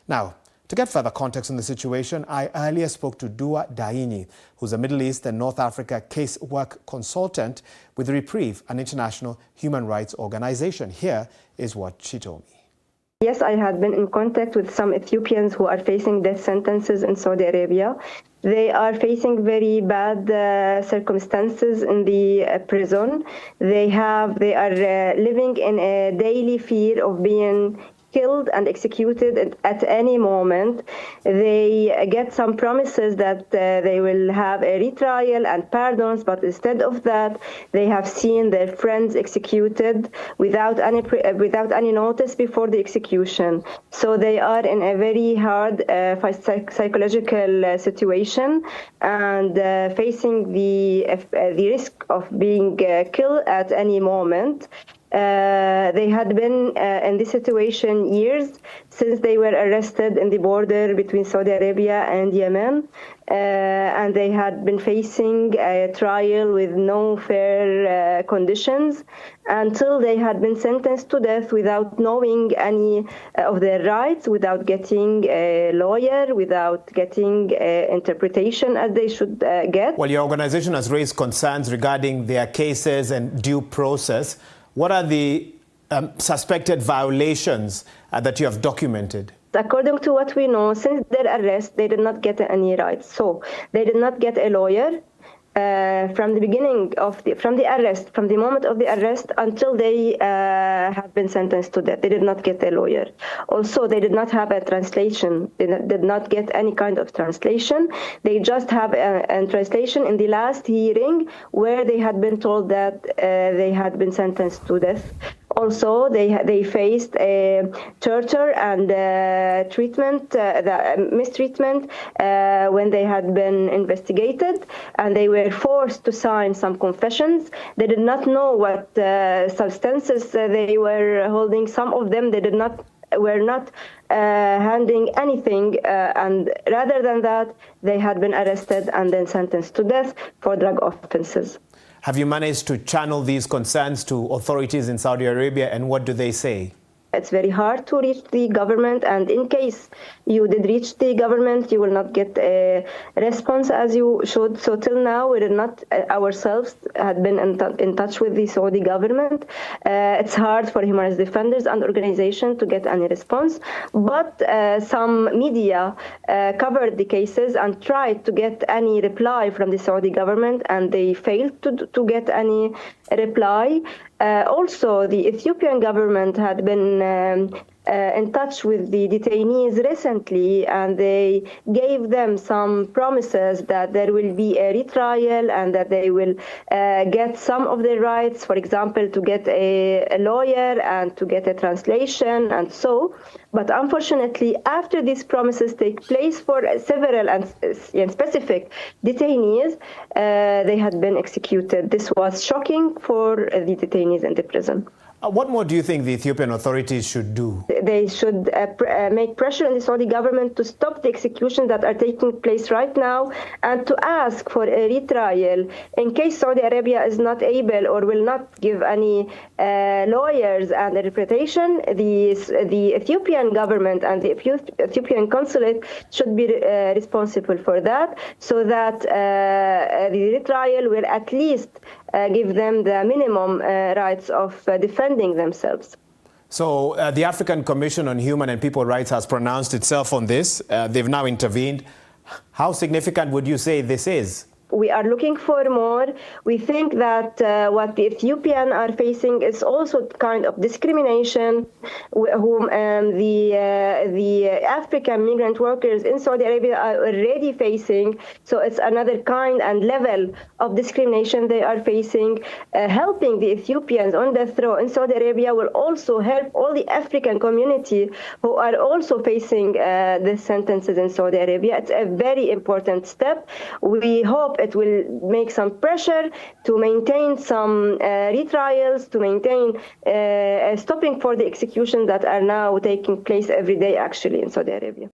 Now, to get further context on the situation, I earlier spoke to Duaa Dhainy, who's a Middle East and North Africa casework consultant with Reprieve, an international human rights organization. Here is what she told me. Yes, I had been in contact with some Ethiopians who are facing death sentences in Saudi Arabia. They are facing very bad circumstances in the prison. They are living in a daily fear of being killed and executed at any moment. They get some promises that they will have a retrial and pardons, but instead of that, they have seen their friends executed without any notice before the execution. So they are in a very hard psychological situation and facing the risk of being killed at any moment. They had been in this situation years since they were arrested in the border between Saudi Arabia and Yemen, and they had been facing a trial with no fair conditions until they had been sentenced to death without knowing any of their rights, without getting a lawyer, without getting interpretation as they should get. Well, your organization has raised concerns regarding their cases and due process. What are the suspected violations that you have documented? According to what we know, since their arrest, they did not get any rights. So they did not get a lawyer from the beginning of from the moment of the arrest until they have been sentenced to death. They did not get a lawyer. Also, they did not have a translation. They did not get any kind of translation. They just have a translation in the last hearing where they had been told that they had been sentenced to death. Also, they faced torture and mistreatment when they had been investigated, and they were forced to sign some confessions. They did not know what substances they were holding. Some of them were not handing anything, and rather than that, they had been arrested and then sentenced to death for drug offenses. Have you managed to channel these concerns to authorities in Saudi Arabia, and what do they say? It's very hard to reach the government, and in case you did reach the government, you will not get a response as you should. So till now, we did not ourselves had been in touch with the Saudi government. It's hard for human rights defenders and organizations to get any response, but some media covered the cases and tried to get any reply from the Saudi government, and they failed to get any reply. Also, the Ethiopian government had been in touch with the detainees recently, and they gave them some promises that there will be a retrial and that they will get some of their rights, for example, to get a lawyer and to get a translation and so. But unfortunately, after these promises take place for several and specific detainees, they had been executed. This was shocking for the detainees in the prison. What more do you think the Ethiopian authorities should do? They should make pressure on the Saudi government to stop the executions that are taking place right now and to ask for a retrial in case Saudi Arabia is not able or will not give any lawyers and interpretation. The Ethiopian government and the Ethiopian consulate should be responsible for that, so that the retrial will at least give them the minimum rights of defending themselves. So the African Commission on Human and People Rights has pronounced itself on this. They've now intervened. How significant would you say this is? We are looking for more. We think that what the Ethiopians are facing is also kind of discrimination, whom the African migrant workers in Saudi Arabia are already facing. So it's another kind and level of discrimination they are facing. Helping the Ethiopians on death row in Saudi Arabia will also help all the African community who are also facing the sentences in Saudi Arabia. It's a very important step. We hope it will make some pressure to maintain some retrials, to maintain stopping for the executions that are now taking place every day actually in Saudi Arabia.